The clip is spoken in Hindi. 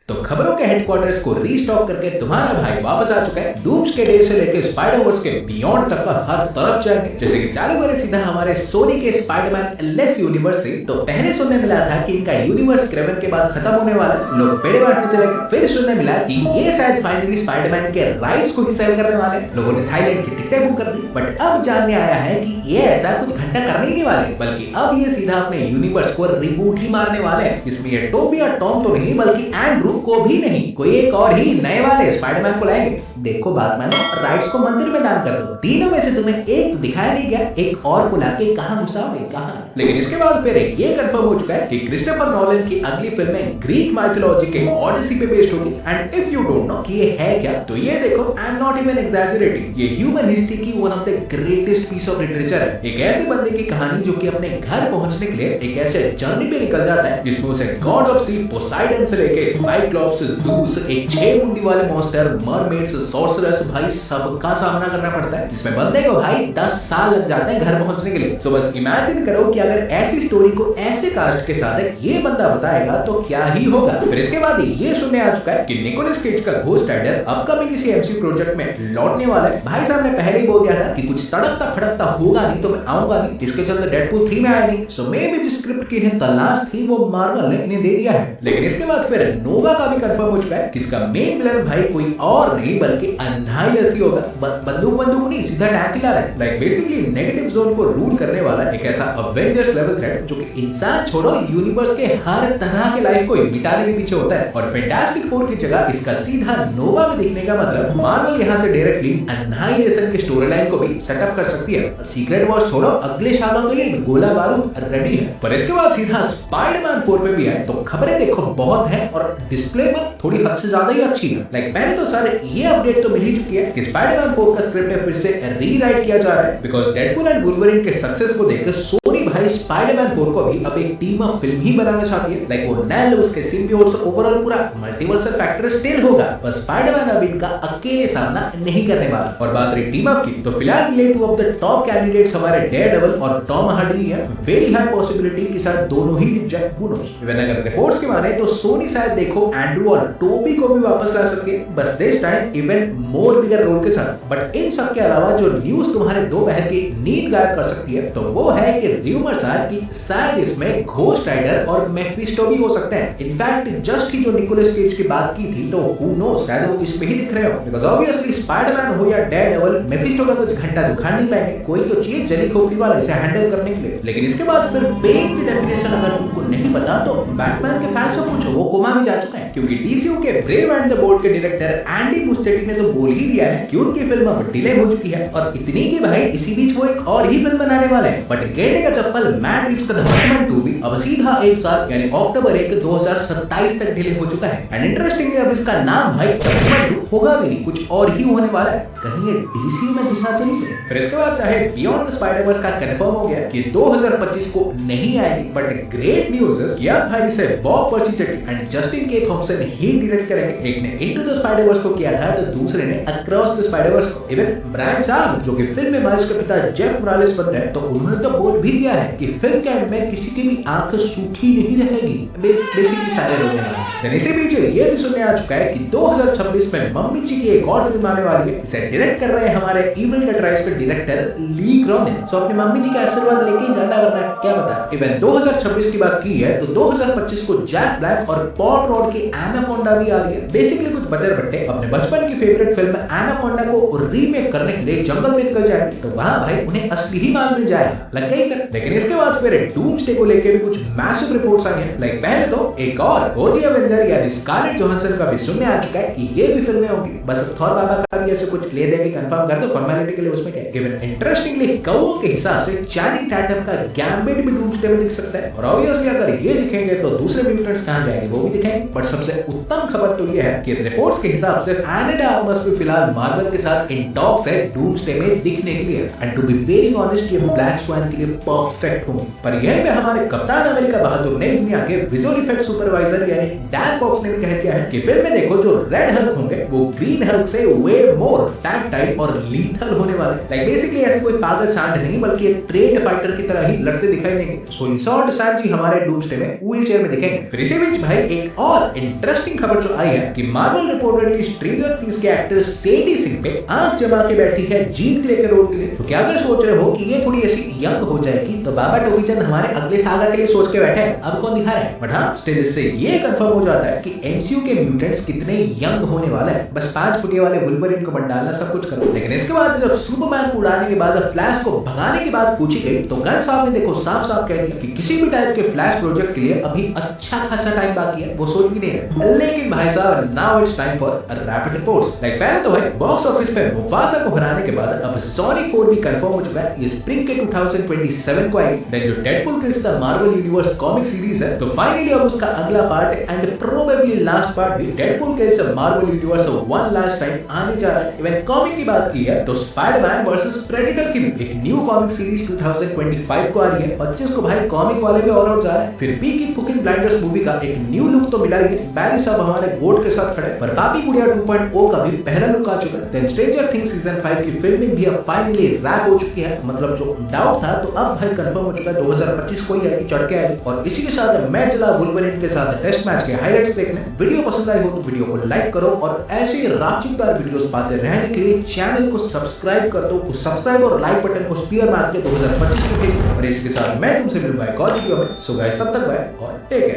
तो खबरों के हेडक्वार्टर्स को रीस्टॉक करके तुम्हारा भाई वापस आ चुका है। डूम्सडे डे से लेकर स्पाइडरवर्स के बियॉन्ड तक का हर तरफ जाएंगे। जैसे कि चालू करें सीधा हमारे सोनी के स्पाइडरमैन एलएस यूनिवर्स से। तो पहले सुनने मिला था कि इनका यूनिवर्स क्रेवन के बाद खत्म होने वाला, लोग पेड़े बांटने चले गए। फिर सुनने मिला कि ये शायद फाइनली स्पाइडरमैन के राइट्स को ही सेल करने वाले, लोगों ने थाईलैंड की टिकटें बुक कर दी। बट अब जानने आया है कि ये ऐसा कुछ घंटा करने नहीं वाले, बल्कि अब ये सीधा अपने यूनिवर्स को रिबूट ही मारने वाले हैं। इसमें ये टोबी और टॉम तो नहीं, बल्कि एंड्रू को भी नहीं, कोई एक और ही नए वाले स्पाइडरमैन को लाएंगे। देखो बैटमैन, राइट्स को मंदिर में दान कर दो। तीनों में से तुम्हें एक तो दिखाया नहीं गया, एक और को लाके कहां घुसाओगे, कहां? लेकिन इसके बाद फिर ये कंफर्म हो चुका है कि क्रिस्टोफर नोलन की अगली फिल्में ग्रीक माइथोलॉजी के ओडिसी पे बेस्ड होगी। And if you don't know कि ये है क्या, तो ये देखो, I am not even exaggerating, ये ह्यूमन हिस्ट्री की one of the greatest piece of literature है। एक ऐसे बंदे की कहानी जो कि अपने घर पहुंचने के लिए एक ऐसे जर्नी पे निकल जाता है जिसमें उसे गॉड ऑफ सी पोसाइडन से लेके साइक्लॉप्स, ज़ूस, एक 6 मुंडी वाले मॉन्स्टर, मरमेड्स, सॉर्सरर्स, भाई सबका सामना करना पड़ता है, जिसमें बंदे को भाई 10 साल लग जाते हैं घर पहुंचने के लिए। सो बस इमेजिन करो कि अगर ऐसी स्टोरी को ऐसे कास्ट के साथ ये बंदा बताएगा तो क्या ही होगा। फिर इसके बाद ये सुनने आ चुका है कि निकोलस केज का घोस्ट राइडर अपकमिंग किसी एमसीयू प्रोजेक्ट में लौटने वाला है। भाई साहब ने पहले ही बोल दिया था कि कुछ तड़कता फड़कता होगा नहीं तो मैं आऊंगा नहीं। इसके चलते डेडपूल 3 में आया नहीं। सो मे भी जिस स्क्रिप्ट की इन्हें तलाश थी वो मार्वल ने इन्हें दे दिया है। लेकिन इसके बाद फिर नोवा का भी कंफर्म हो चुका है कि इसका मेन विलन भाई कोई और नहीं बल्कि अन्हाइलस होगा। बंदूक नहीं, सीधा टैंक ही ला रहा है। लाइक बेसिकली नेगेटिव जोन को रूल करने वाला एक ऐसा अवेंजर्स लेवल थ्रेट जो कि इंसान छोड़ो यूनिवर्स के हर तरह के लाइफ को मिटाने के पीछे होता है। और फैंटास्टिक फोर की जगह इसका सीधा नोवा में दिखने का मतलब मार्वल यहाँ से डायरेक्टली अन्हाइलेशन के स्टोरी लाइन को भी सेटअप कर सकती है। सीक्रेट वॉर्स छोड़ो, अगले शाखा के लिए गोला बारूद रेडी है। पर इसके बाद सीधा स्पाइडरमैन 4 पे भी आए तो खबरें देखो बहुत है और डिस्प्ले पर थोड़ी हद से ज्यादा ही अच्छी है। लाइक पहले तो सारे ये अपडेट तो मिल ही चुकी है कि स्पाइडरमैन 4 का स्क्रिप्ट फिर से रीराइट किया जा रहा है, बिकॉज़ डेडपूल एंड वुल्वरीन के सक्सेस को देखकर सोनी भाई स्पाइडरमैन 4 को भी अब एक टीम ऑफ फिल्म ही बनाना चाहती है। लाइक वो नेल, उसके सिम्बियोट्स, ओवरऑल पूरा मल्टीवर्सल फैक्टर स्टिल होगा, पर स्पाइडरमैन अब इनका अकेले सामना नहीं करने वाला। और बात रही टीम अप की, तो फिलहाल ये 2 ऑफ द टॉप कैंडिडेट्स हमारे डेयरडेविल और टॉम हार्डी है। वेरी हाई पॉसिबिलिटी के साथ दोनों ही दिख जाए। हू नोस। इवन अगर रिपोर्ट्स की माने तो सोनी शायद देखो एंड्रू और टोबी को भी वापस ला सकती है, बस this time even more bigger role के साथ। बट इन सब के अलावा जो न्यूज तुम्हारे दोपहर की नींद गायब कर सकती है तो वो है कि रूमर्स आर कि शायद इसमें घोस्ट राइडर और मेफिस्टो भी हो सकते हैं। इनफैक्ट जस्ट ही जो निकोलस केज की बात की थी तो हू नोस, शायद वो इसमें ही दिख रहे हो, बिकॉज़ ऑब्वियसली स्पाइडरमैन हो या डेयरडेविल, मेफिस्टो का कुछ घंटा दुखाड़ नहीं पाएंगे। कोई तो चाहिए जली खोपड़ी वाला इसे हैंडल करने के लिए। लेकिन इसके बाद फिर पेन की डेफिनेशन अगर तुमको नहीं पता तो बैटमैन के फैंस से पूछो, वो कोमा में जा चुका है। क्योंकि डीसीयू के ब्रेव एंड द बोल्ड के डायरेक्टर एंडी मुस्चेटी ने तो बोल ही दिया है कि उनकी फिल्म अब डिले हो चुकी है, और इतनी की भाई इसी बीच वो एक और ही फिल्म बनाने वाले हैं। बट गेंडे का चप्पल मैट रिव्स का द बैटमैन 2 भी अब सीधा एक साल यानी अक्टूबर 1, 2027 तक डिले हो चुका है। एंड इंटरेस्टिंगली अब इसका नाम भाई बैटमैन 2 होगा भी नहीं, कुछ और ही होने वाला है। कहीं ये डीसीयू में घुसा तो नहीं है। फिर इसके बाद चाहे बियॉन्ड द स्पाइडरवर्स का कंफर्म हो गया कि 2025 को नहीं आएगी, बट ग्रेट न्यूज़ है कि अब भाई इसे बॉब पर्सिचेटी एंड जस्टिन के थॉम्पसन ही डायरेक्ट करेंगे। एक ने इनटू द स्पाइडरवर्स को किया था तो दूसरे ने अक्रॉस द स्पाइडरवर्स को। इवन ब्रायन साहब जो कि फिल्म में माइल्स के पिता जेफ मोरालेस बनते हैं तो उन्होंने तो बोल भी दिया है कि फिल्म के एंड में किसी की भी आंख सूखी नहीं रहेगी। बेसिकली सारे लोग हैं। इसी बीच ये भी सुनने आ चुका है कि 2026 में मम्मी जी की एक और फिल्म आने वाली है। इसे डायरेक्ट कर रहे हैं हमारे इविल डेड राइज के डायरेक्टर ली क्रॉनिन। सो अपनी मम्मी जी का आशीर्वाद लेके जाना, वरना क्या पता। इवन 2026 की बात की है तो 2025 को जैक ब्लैक और पॉल रॉड की एनाकोंडा भी आ रही है। बेसिकली कुछ बचर बट्टे अपने बचपन की फेवरेट फिल्म एनाकोंडा को रीमेक करने के लिए जंगल में निकल जाएंगे, तो वहां भाई उन्हें असली ही माल मिल जाएगा। लग गई फिर। लेकिन इसके बाद फिर डूम्सडे को लेकर भी कुछ मैसिव रिपोर्ट्स आई हैं। लाइक पहले तो एक और ओजी एवेंजर यानी स्कारलेट जोहानसन का भी सुनने आ चुका है कि ये भी फिल्में होंगी। बस अब थॉर बाबा का भी ऐसे कुछ ले दे के कंफर्म कर दो फॉर्मेलिटी के लिए, उसमें क्या। इवन इंटरेस्टिंगली कौओं के हिसाब से चैनिंग टैटम का गैम्बिट भी डूम्सडे में दिख सकता है। और ऑब्वियसली अगर ये दिखेंगे तो दूसरे म्यूटेंट्स कहां जाएंगे वो भी दिखेंगे। बट सबसे उत्तम खबर तो ये है कि रिपोर्ट्स के हिसाब से एना de Armas भी फिलहाल मार्वल के साथ इन टॉक्स है डूम्सडे में दिखने के लिए। And to be very honest ये ब्लैक स्वान के लिए परफेक्ट होंगे। पर यह में हमारे कप्तान अमेरिका बहादुर नई दुनिया के विजुअल इफेक्ट सुपरवाइजर यानी डैन कॉक्स ने भी कह दिया है कि फिल्म में देखो जो रेड हल्क होंगे वो ग्रीन हल्क से वे वे मोर टैक्टाइल और लीथल होने वाले। लाइक बेसिकली ऐसे कोई पागल सांड नहीं बल्कि एक ट्रेंड फाइटर की तरह ही लड़ते दिखाई देंगे। सो इन शॉर्ट सैम जी हमारे डूम्सडे में व्हील चेयर में दिखेंगे। फिर इसी बीच भाई एक और इंटरेस्टिंग खबर जो आई है कि मार्वल रिपोर्टेडली स्ट्रेंजर थिंग्स के एक्टर सैडी सिंह पे आंख जमा के बैठी है जीन क्ले के रोल के लिए। तो क्या अगर सोच रहे हो कि ये थोड़ी ऐसी यंग हो जाएगी तो बाबा टोबी चंद हमारे अगले सागा के लिए सोच के बैठे हैं, अब कौन दिखा रहा है। बट हाँ स्टिल इससे ये कंफर्म हो जाता है कि एमसीयू के म्यूटेंट्स कितने यंग होने वाले हैं। बस 5 फुटिया वाले वुल्वरीन को मत डालना, सब कुछ करो। लेकिन इसके बाद जब सुपरमैन को उड़ाने के बाद फ्लैश को भगाने के बाद पूछी गई तो गन साहब ने देखो साफ साफ कह दिया कि किसी भी टाइप के फ्लैश प्रोजेक्ट के लिए अभी अच्छा खासा टाइम बाकी है, वो सोच भी नहीं रहे। लेकिन भाई साहब now it's time for rapid reports. Like पहले तो भाई बॉक्स ऑफिस पे मुफासा को हराने के बाद अब सोनिक 4 भी कंफर्म हो चुका है, ये स्प्रिंग के 2027 को आएगी। देन जो Deadpool kills the Marvel universe comic series है तो फाइनली अब उसका अगला part and probably last part भी Deadpool kills Marvel universe one last time आने जा रहा है। इवन कॉमिक की बात की है तो स्पाइडरमैन वर्सेस प्रेडेटर की भी एक न्यू कॉमिक सीरीज 2025 को आ रही है, 25 को भाई कॉमिक वाले भी ऑल आउट जा रहे हैं। फिर पीकी फुकिंग ब्लाइंडर्स मूवी का एक न्यू लुक तो मिला ही है, बैरी साहब हमारे गोट के साथ खड़े, पर पापी गुड़िया 2.0 का भी पहला लुक आ चुका है। देन स्ट्रेंजर थिंग्स सीजन 5 की फिल्मिंग भी अब फाइनली रैप हो चुकी है, मतलब जो डाउट था तो अब भाई कंफर्म हो चुका है 2025 को ही आएगी, चढ़ के आएगी। और इसी के साथ मैं चला वुल्वरीन के साथ टेस्ट मैच के हाइलाइट्स देखने। वीडियो पसंद आई हो तो वीडियो को लाइक करो और ऐसे ही रापचिकदार वीडियोस पाते रहने के लिए चैनल को सब्सक्राइब कर दो। उस सब्सक्राइब और लाइक बटन को स्पीयर मार के 2025 में भेज। और इसके साथ मैं तुमसे मिलूंगा एक और वीडियो में। सो गाइस तब तक बाय और टेक केयर।